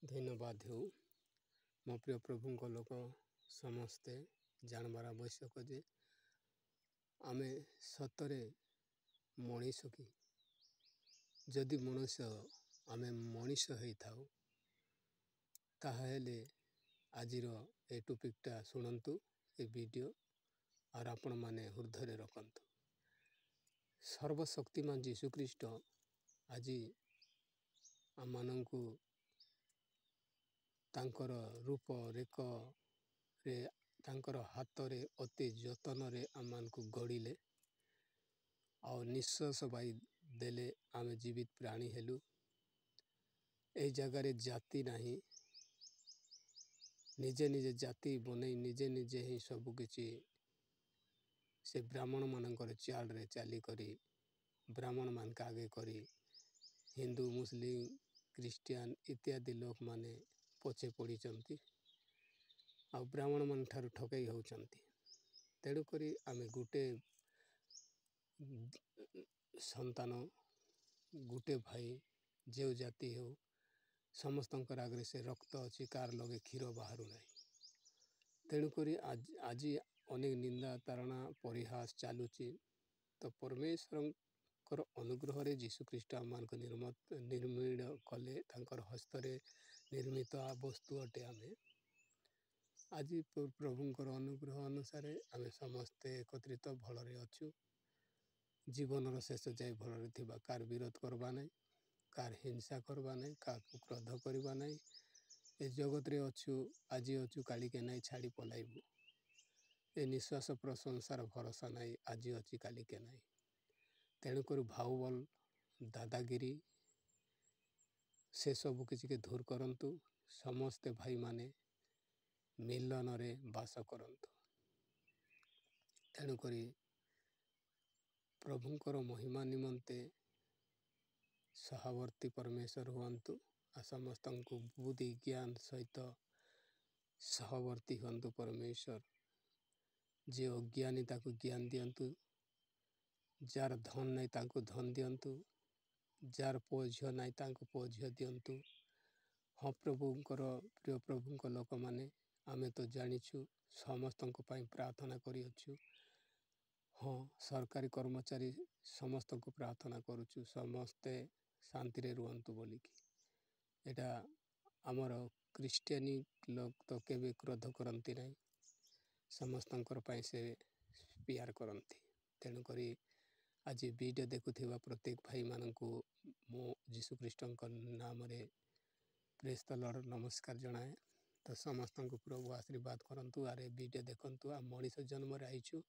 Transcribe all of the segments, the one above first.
धन्यवाद हो मो प्रिय प्रभु को लोक समस्ते जानवर आवश्यक जे आमे सतरे मनीष की जदि मनुष्य आमे मनीष होई थाउ ताहेले आजिर ए टॉपिकटा सुनंतु ए वीडियो और आपण माने हृदय रखंतु। सर्वशक्तिमान यीशु ख्रीष्ट आज आम मानंकु तांकर रूप रेख रे तांकर हाथ रे अति जतन रे आम को गढ़िले और निश्वास बाई देले आमे जीवित प्राणी हेलु। ए जगार जाति नहीं निजे निजे जाति बनै निजे निजे ही सब किछि से ब्राह्मण मानकर चाल रे चाली करी ब्राह्मण मान का आगे करी हिंदू मुस्लिम क्रिश्चियन इत्यादि लोक माने पछे पड़ी चंती आ ब्राह्मण मान ठार ठकई होचंती। तेणु करी आमे गुटे संतान गुटे भाई जेउ जाति हो समस्तंकर आगे से रक्त अच्छी कार लगे क्षीर बाहर ना। तेणुक आज अनेक निंदा तारणा परिहास चलुची तो परमेश्वर अनुग्रह रे यीशु ख्रीष्ट आम को निर्मित कले हस्तरे निर्मित वस्तु अटे। आमे आज प्रभुंकर अनुग्रह अनुसार आमे समस्ते एकत्रित भलरे अच्छु जीवन शेष जाए भलरे थिबा कार विरोध करबा नहीं कार हिंसा करबा नहीं का क्रोध करबा नहीं ए जगत रे अच्छु आज अच्छु काली के नहीं छाड़ी पलाइबू ए निश्वास प्रशंसार भरोसा नहीं आज अच्छी काली के नहीं। तेणुक भावबल दादागिरी से सब किसी के दूर करंतु समस्ते भाई माने मिलन रे बास करंतु। तेणुक प्रभुंकर महिमा निमंते सहावर्ती परमेश्वर हुअंतु आ समस्त को बुद्धि ज्ञान सहित सहवर्ती हंतु परमेश्वर जे अज्ञानी ताको ज्ञान दियंतु जार धन नहीं ताको धन दियंतु जार पुओ झियो नहीं ताको पुओ झियो दियंतु। हाँ प्रभुंकर प्रिय प्रभुंकर लोक माने आमे तो जानिछु समस्त को पाई प्रार्थना करियछु। हाँ सरकारी कर्मचारी समस्त को प्रार्थना करुछु समस्ते शांति रे रुहंतु बोलिकी एटा आमर क्रिश्चियनी लोग तो केबे क्रोध करंती नहीं समस्तंकर पाई से प्यार करंती। तेणुक आज वीडियो देखुथिबा प्रत्येक भाई माननकु मो यीशु ख्रीष्टंक नाम रे प्रेज द लॉर्ड नमस्कार जनाए। तो समस्त को प्रभु आशीर्वाद करंतु आरे वीडियो देखंतु आ मनीष जन्म रे आइछु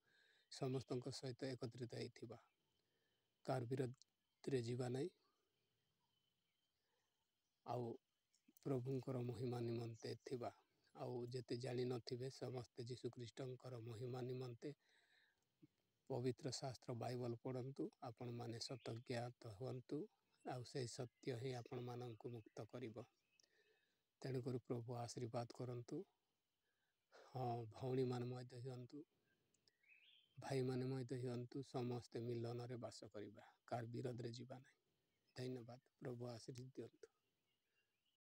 समस्त सहित एकत्रित होइथिबा कार विरोध रे जीवा नहीं आउ प्रभुंकर महिमा निमंते थिबा आउ जेते जानी नथिबे समस्त यीशु ख्रीष्टंकर महिमा निमंते पवित्र शास्त्र बाइबल पढ़ंतु आपण माने सत्य ज्ञात हुअंतु आउ से सत्य ही आपण मानंकु मुक्त करिवो। तेणुक प्रभु आशीर्वाद करंतु। हाँ भौणी मान मध्य हुअंतु भाई माने मध्य हुअंतु समस्त मिलन रे बास करिबा कार विरोध रे जीवा नहीं। धन्यवाद प्रभु आशीर्वाद दियंतु।